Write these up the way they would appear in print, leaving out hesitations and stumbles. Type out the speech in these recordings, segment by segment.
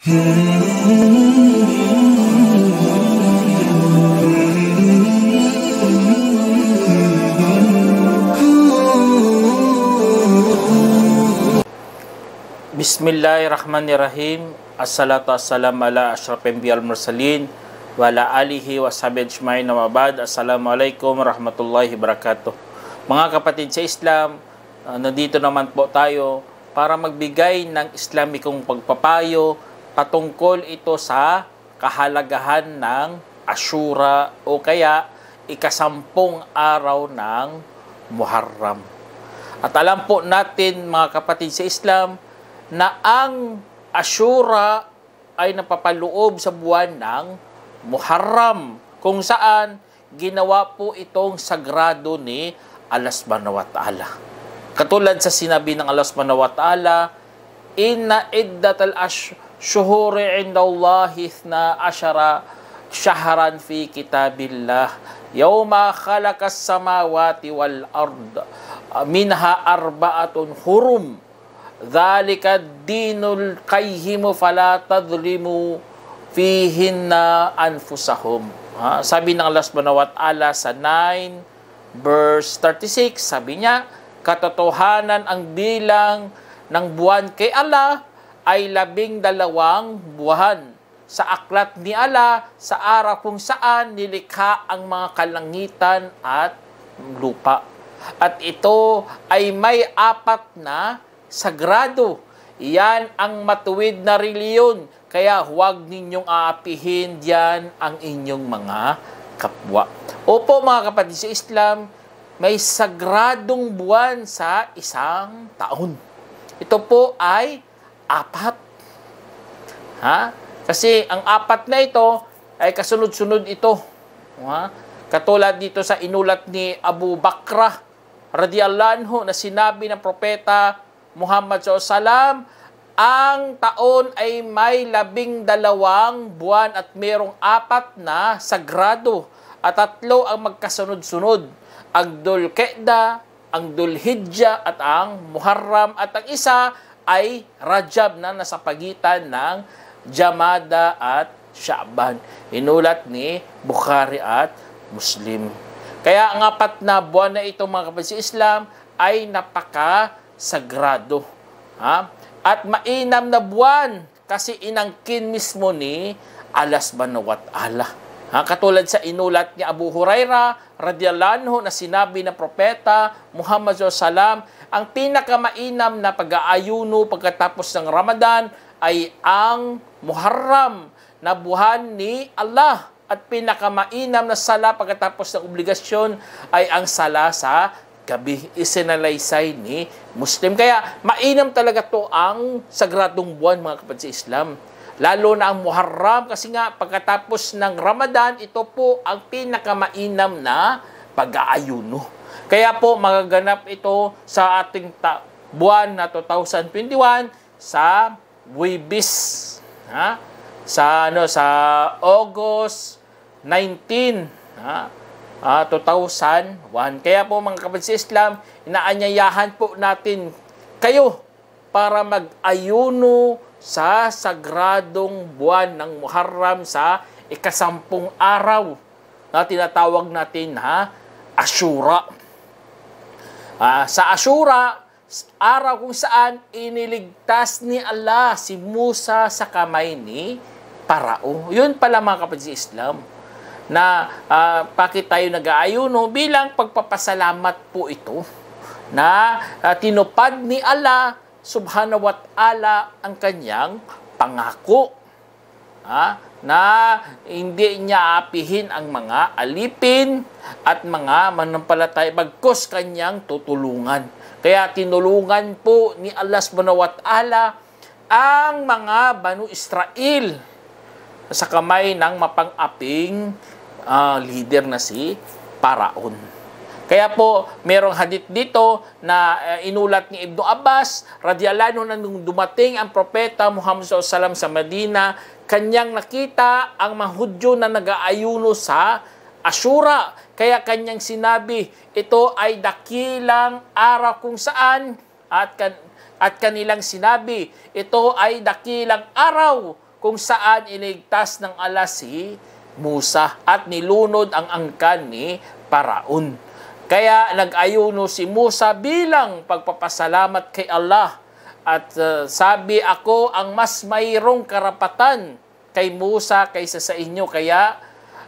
Bismillahirrahmanirrahim. Assalatu wassalamu ala asyrafil anbiya'il mursalin wa ala alihi wa sahbihi ajma'in wa ba'd. Assalamualaikum warahmatullahi wabarakatuh. Mga kapatid sa Islam, nandito naman po tayo para magbigay ng Islamikong pagpapayo patungkol ito sa kahalagahan ng Ashura o kaya ikasampung araw ng Muharram. At alam po natin mga kapatid sa Islam na ang Ashura ay napapaloob sa buwan ng Muharram, kung saan ginawa po itong sagrado ni Allah subhanahu wa ta'ala. Katulad sa sinabi ng Allah subhanahu wa ta'ala, Inna iddatal shuhuri indallahi ithna asyara syahran fi kitabillah yawma khalaqas samawati wal ard minha arba'atun hurum Dzalika dinul qayyimu fala tadhlimu fihinna anfusahum. Sabi ng Allah subhanahu wa ta'ala sa 9 verse 36, sabi niya, katotohanan ang bilang ng buwan kay Allah ay 12 buwan sa aklat ni Allah sa araw kung saan nilikha ang mga kalangitan at lupa. At ito ay may 4 na sagrado. Iyan ang matuwid na reliyon. Kaya huwag ninyong aapihin diyan ang inyong mga kapwa. Opo mga kapatid sa Islam, may sagradong buwan sa isang taon. Ito po ay 4. Kasi ang 4 na ito ay kasunod-sunod ito. Katulad dito sa inulat ni Abu Bakrah radiyallahu anhu na sinabi ng propeta Muhammad SAW, ang taon ay may 12 buwan at mayroong 4 na sagrado at 3 ang magkasunod-sunod. Ang Dhul Qa'dah, ang Dhul Hijjah at ang Muharram at ang isa ay Rajab na nasa pagitan ng Jamada at Sha'ban. Inulat ni Bukhari at Muslim. Kaya ang 4 na buwan na ito mga kapatid sa Islam ay napaka-sagrado. At mainam na buwan kasi inangkin mismo ni Allah subhanahu wa ta'ala. Katulad sa inulat ni Abu Hurairah radiyallahu anhu na sinabi ng propeta Muhammad SAW, ang pinakamainam na pag-aayuno pagkatapos ng Ramadan ay ang Muharram na buwan ni Allah. At pinakamainam na sala pagkatapos ng obligasyon ay ang sala sa gabi, isinalaysay ni Muslim. Kaya mainam talaga to ang sagradong buwan mga kapatid sa Islam. Lalo na ang Muharram kasi nga pagkatapos ng Ramadan, ito po ang pinakamainam na pag-aayuno. Kaya po magaganap ito sa ating buwan na 2021 sa Huwebes. Sa August 19, 2001. Kaya po mga kapatid sa Islam, inaanyayahan po natin kayo para mag-ayuno sa sagradong buwan ng Muharram sa ikasampung araw na tinatawag natin Ashura. Sa Ashura, araw kung saan iniligtas ni Allah si Musa sa kamay ni Parao. Yun pala mga kapatid sa Islam na bakit tayo nag-aayuno bilang pagpapasalamat po ito na tinupad ni Allah subhanahu wa ta'ala ang kanyang pangako na hindi niya apihin ang mga alipin at mga manampalataya bagkus kanyang tutulungan. Kaya tinulungan po ni Allah subhanahu wa ta'ala ang mga Banu Israel sa kamay ng mapang-aping leader na si Paraon. Kaya po, merong hadith dito na inulat ni Ibn Abbas, radiyallahu anhu, nung dumating ang propeta Muhammad SAW sa Medina, kanyang nakita ang mga Hudyo na nag-aayuno sa Ashura. Kaya kanyang sinabi, ito ay dakilang araw kung saan, at kanilang sinabi, ito ay dakilang araw kung saan iligtas ng Allah si Musa at nilunod ang angkan ni Paraon. Kaya nag-ayuno si Musa bilang pagpapasalamat kay Allah. At sabi, ako ang mas mayroong karapatan kay Musa kaysa sa inyo. Kaya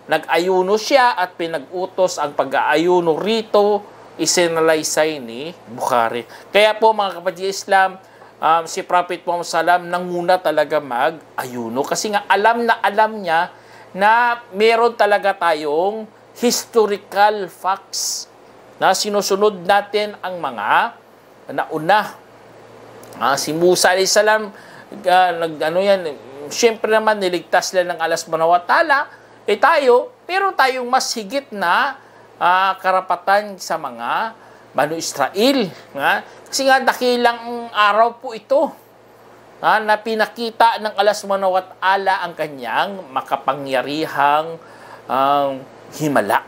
nag-ayuno siya at pinag-utos ang pag-aayuno rito, isinalaysay ni Bukhari. Kaya po mga kapatid Islam, si Prophet Muhammad SAW nanguna talaga mag-ayuno. Kasi nga alam niya na meron talaga tayong historical facts na sinusunod natin ang mga nauna. Si Musa alayhis salam, siyempre naman niligtas lang ng Allah subhanahu wa ta'ala, pero tayong mas higit na karapatan sa mga Banu Israel. Kasi nga dakilang araw po ito na pinakita ng Allah subhanahu wa ta'ala ang kanyang makapangyarihang himala.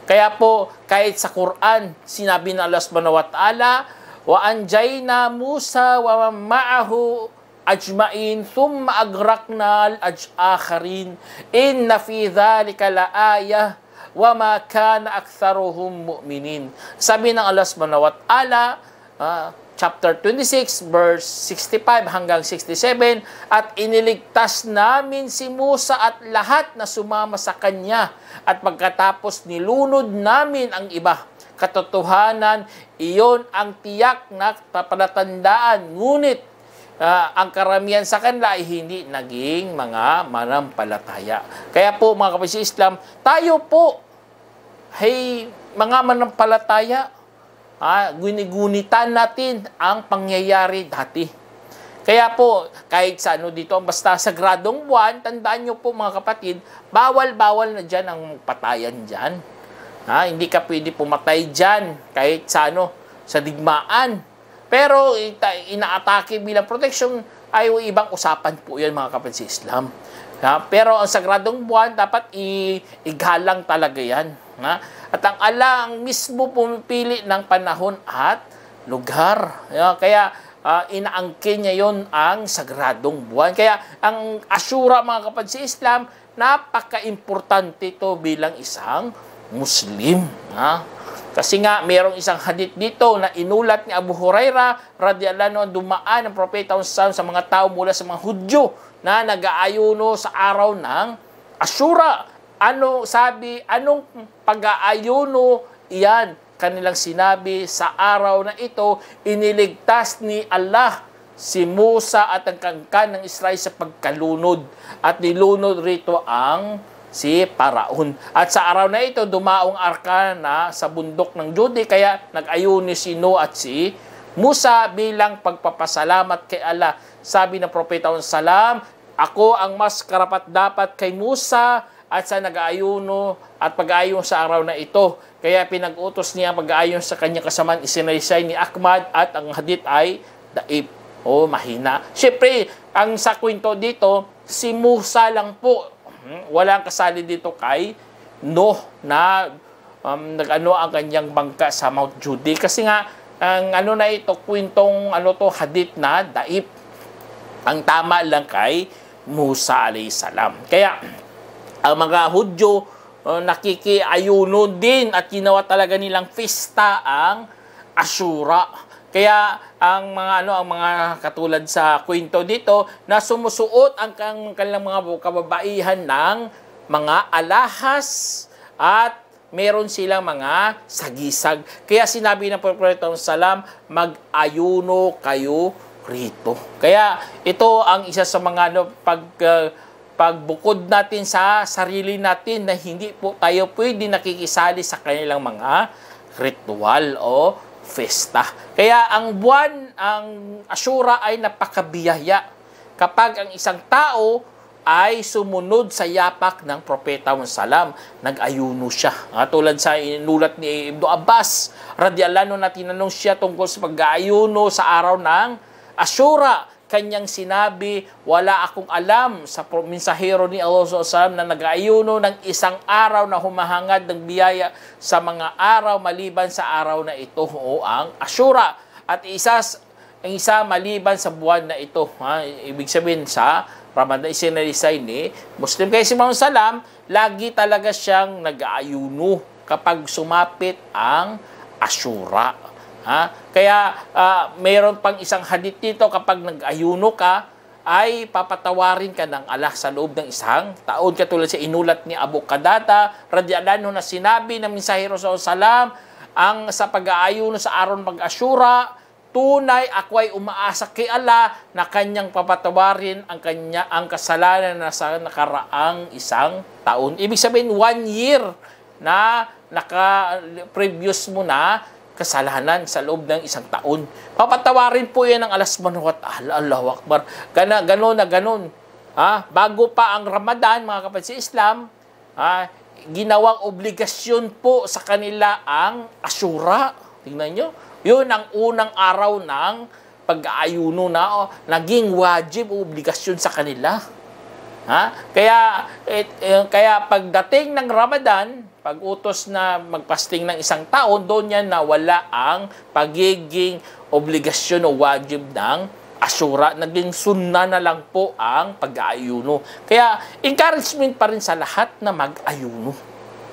Kaya po, kahit sa Quran, sinabi ng Allah subhanahu wa ta'ala, وَأَنْجَيْنَا مُوسَى وَمَنْ مَعَهُ أَجْمَعِينَ ثُمَّ أَغْرَقْنَا الْآخَرِينَ إِنَّ فِي ذَلِكَ لَآيَةً وَمَا كَانَ أَكْثَرُهُم مُؤْمِنِينَ. Sabi ng Allah subhanahu wa ta'ala, chapter 26, verse 65 hanggang 67, at iniligtas namin si Musa at lahat na sumama sa kanya, at pagkatapos nilunod namin ang iba. Katotohanan, iyon ang tiyak na palatandaan. Ngunit ang karamihan sa kanila ay hindi naging mga manampalataya. Kaya po mga kapatid Islam, tayo po ay mga manampalataya. Gunigunitan natin ang pangyayari dati. Kaya po, kahit sa dito, basta sagradong buwan, tandaan nyo po mga kapatid, bawal-bawal na dyan ang patayan dyan. Hindi ka pwede pumatay dyan kahit sa digmaan. Pero inaatake bilang protection ay ibang usapan po yan mga kapatid sa Islam. Pero ang sagradong buwan dapat igalang talaga yan. At ang Allah ang mismo pumipili ng panahon at lugar. Kaya inaangkin niya yon ang sagradong buwan. Kaya ang Ashura mga kapatid sa Islam, napaka-importante ito bilang isang Muslim. Kasi nga, mayroong isang hadith dito na inulat ni Abu Hurairah radhiyallahu anhu, dumaan ng propeta sa mga tao mula sa mga Hudyo na nag-aayuno sa araw ng Ashura. Anong pag-aayuno iyan? Kanilang sinabi, sa araw na ito, iniligtas ni Allah si Musa at ang kangkan ng Israel sa pagkalunod. At nilunod rito ang si Paraon. At sa araw na ito, dumaong arka na sa bundok ng Jude, kaya nag-ayuno si Noah at si Musa bilang pagpapasalamat kay Allah. Sabi ng propeta salam, ako ang mas karapat-dapat kay Musa at sa nag-aayuno at pag-aayon sa araw na ito. Kaya pinag-utos niya pag-aayon sa kanya kasamaan, isinaysay ni Ahmad, at ang hadith ay daib o mahina. Siyempre, ang sa kwento dito, si Musa lang po. Walang kasali dito kay Noah na ang kanyang bangka sa Mount Jude. Kasi nga, ang na ito, kwentong hadith na daib. Ang tama lang kay Musa alayhis salam. Kaya, ang mga Hudyo, nakikiayuno din at ginawa talaga nilang festa ang Ashura. Kaya ang mga katulad sa kwento dito na sumusuot ang kanilang mga kababaihan ng mga alahas at meron silang mga sagisag. Kaya sinabi ng Propeta salam, mag-ayuno kayo rito. Kaya ito ang isa sa mga pagbukod natin sa sarili natin na hindi po tayo pwede nakikisali sa kanilang mga ritual o festa. Kaya ang buwan, ang Ashura ay napakabiyaya kapag ang isang tao ay sumunod sa yapak ng Propeta salam, nag-ayuno siya. Tulad sa inulat ni Ibn Abbas radhiyallahu anhu na tinanong siya tungkol sa pag-aayuno sa araw ng Ashura. Kanyang sinabi, wala akong alam sa mensahero ni Allah SAW na nag-aayuno ng isang araw na humahangad ng biyaya sa mga araw maliban sa araw na ito o ang Ashura. At isa maliban sa buwan na ito. Ibig sabihin sa Ramadan, isinalisay ni Muslim. Kaya si Muhammad Salam, lagi talaga siyang nag-aayuno kapag sumapit ang Ashura. Kaya mayroon pang isang hadith dito, kapag nag-ayuno ka, ay papatawarin ka ng Allah sa loob ng isang taon. Katulad sa inulat ni Abu Qatada radhiyallahu anhu na sinabi ng mensahero sallallahu ang sa pag-aayuno sa araw ng pag-Ashura, tunay ako ay umaasa kay Allah na kanyang papatawarin ang kasalanan na sa nakaraang isang taon. Ibig sabihin 1 year na naka-previous mo na kasalanan sa loob ng isang taon. Papatawarin po yan ng Allah subhanahu wa ta'ala. Allahu Akbar. Ganon na ganon. Bago pa ang Ramadan, mga kapatid sa Islam, ginawang obligasyon po sa kanila ang Ashura. Tingnan nyo. Yun ang unang araw ng pag-aayuno na naging wajib o obligasyon sa kanila. Kaya pagdating ng Ramadan, pag-utos na magpasting ng isang taon, doon yan nawala ang pagiging obligasyon o wajib ng Ashura. Naging sunna na lang po ang pag-aayuno. Kaya encouragement pa rin sa lahat na mag-ayuno.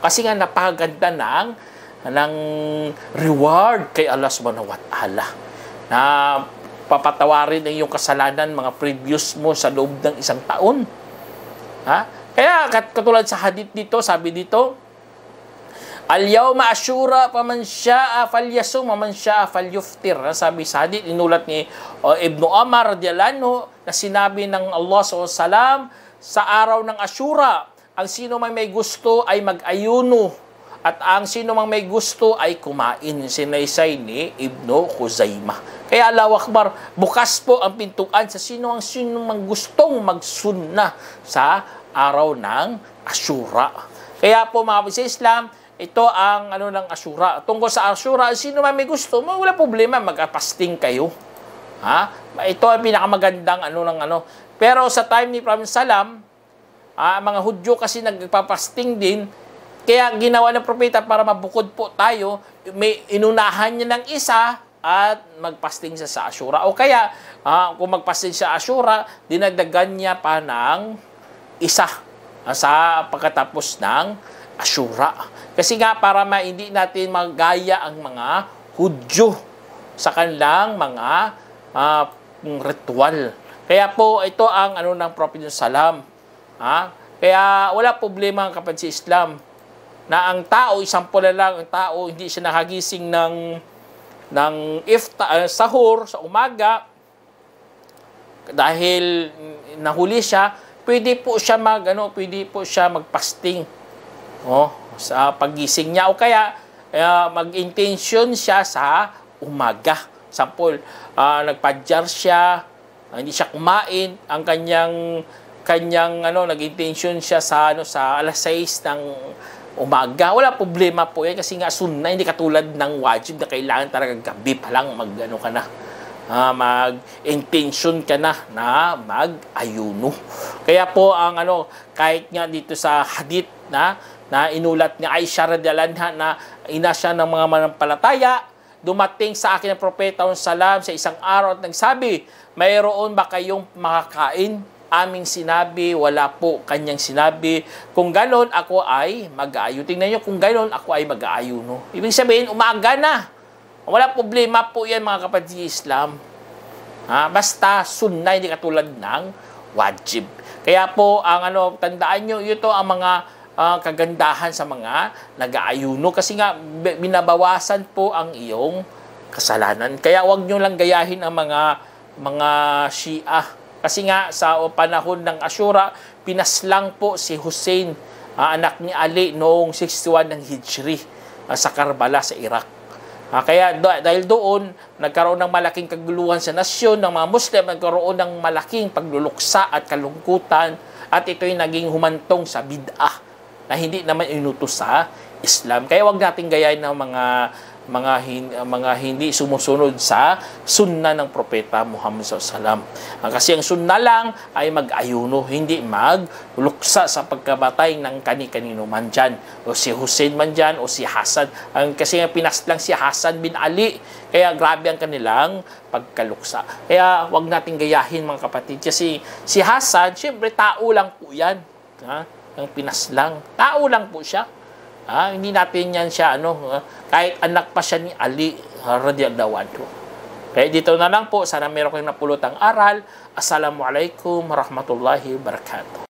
Kasi nga napakaganda ng reward kay Allah subhanahu wa ta'ala. Na papatawarin ang iyong kasalanan, mga previous mo sa loob ng isang taon. Kaya katulad sa hadith dito, sabi dito, Al-yawma Ashura faman syaa falyasum wa man syaa falyuftir. Sabi sa hadith inulat ni Ibnu Umar radhiyallahu anhu na sinabi ng Allah SAW sa araw ng Ashura, ang sino man may gusto ay mag-ayuno at ang sino man may gusto ay kumain. Sinaysay ni Ibnu Khuzaimah. Kaya Allahu Akbar, bukas po ang pintuan sa sino man gustong magsunna sa araw ng Ashura. Kaya po mga kapatid sa Islam, ito ang ng Ashura. Tungkol sa Ashura, sino man may gusto, wala problema, mag-fasting kayo. Ito ang pinakamagandang Pero sa time ni Prophet Salam, mga Hudyo kasi nagpapasting din, kaya ginawa ng propeta para mabukod po tayo, may inunahan niya ng isa at magpasting siya sa Ashura. O kaya, kung magpasting siya sa Ashura, dinagdagan niya pa ng isa sa pagkatapos ng Ashura. Kasi nga para hindi natin magaya ang mga Hudyo sa kanilang mga ritual. Kaya po ito ang ng Prophet Salam. Kaya wala problema ang kapatid sa Islam na ang tao, isang pula lang ang tao, hindi siya nakagising ng sahur sa umaga dahil nahuli siya, pwede po siya magpasting. Sa pagising niya o kaya mag-intention siya sa umaga. Sample, nagpadjar siya, hindi siya kumain, ang kanyang nag-intention siya sa alas 6 ng umaga. Wala problema po yan kasi nga sunna, hindi katulad ng wajib na kailangan talaga gabi pa lang mag-intention ka na mag-ayuno. Kaya po ang kahit nga dito sa hadith na inulat ni Aisha radhiyallahu anha na ina siya ng mga manampalataya, dumating sa akin ang propeta sallam sa isang araw at nagsabi, mayroon ba kayong makakain? Aming sinabi, wala po. Kanyang sinabi, kung ganon ako ay mag-aayo. Tingnan nyo, kung ganon ako ay mag-aayuno. Ibig sabihin, umaga na. Wala problema po yan mga kapatid Islam. Basta sunna, hindi katulad ng wajib. Kaya po, tandaan nyo, ito ang mga kagandahan sa mga nag-aayuno kasi nga binabawasan po ang iyong kasalanan. Kaya wag nyo lang gayahin ang mga Shia. Kasi nga sa panahon ng Ashura, pinaslang po si Hussein, anak ni Ali noong 61 ng Hijri sa Karbala sa Iraq. Kaya dahil doon, nagkaroon ng malaking kaguluhan sa nasyon ng mga Muslim, nagkaroon ng malaking pagluluksa at kalungkutan at ito'y naging humantong sa bid'ah na hindi naman inutos sa Islam. Kaya wag natin gayahin ng mga mga hindi sumusunod sa sunna ng propeta Muhammad SAW. Kasi ang sunna lang ay mag-ayuno, hindi magluksa sa pagkabatay ng kani-kanino man dyan, o si Hussein man dyan, o si Hasan. Kasi nga pinaslang si Hasan bin Ali, kaya grabe ang kanilang pagkaluksa. Kaya wag nating gayahin mga kapatid, kasi si Hasan, syempre tao lang po yan, ang pinaslang, tao lang po siya. Hindi natin yan siya, kahit anak pa siya ni Ali, radiyallahu anhu. Kaya dito na lang po, sana meron kayong napulotang aral. Assalamualaikum warahmatullahi wabarakatuh.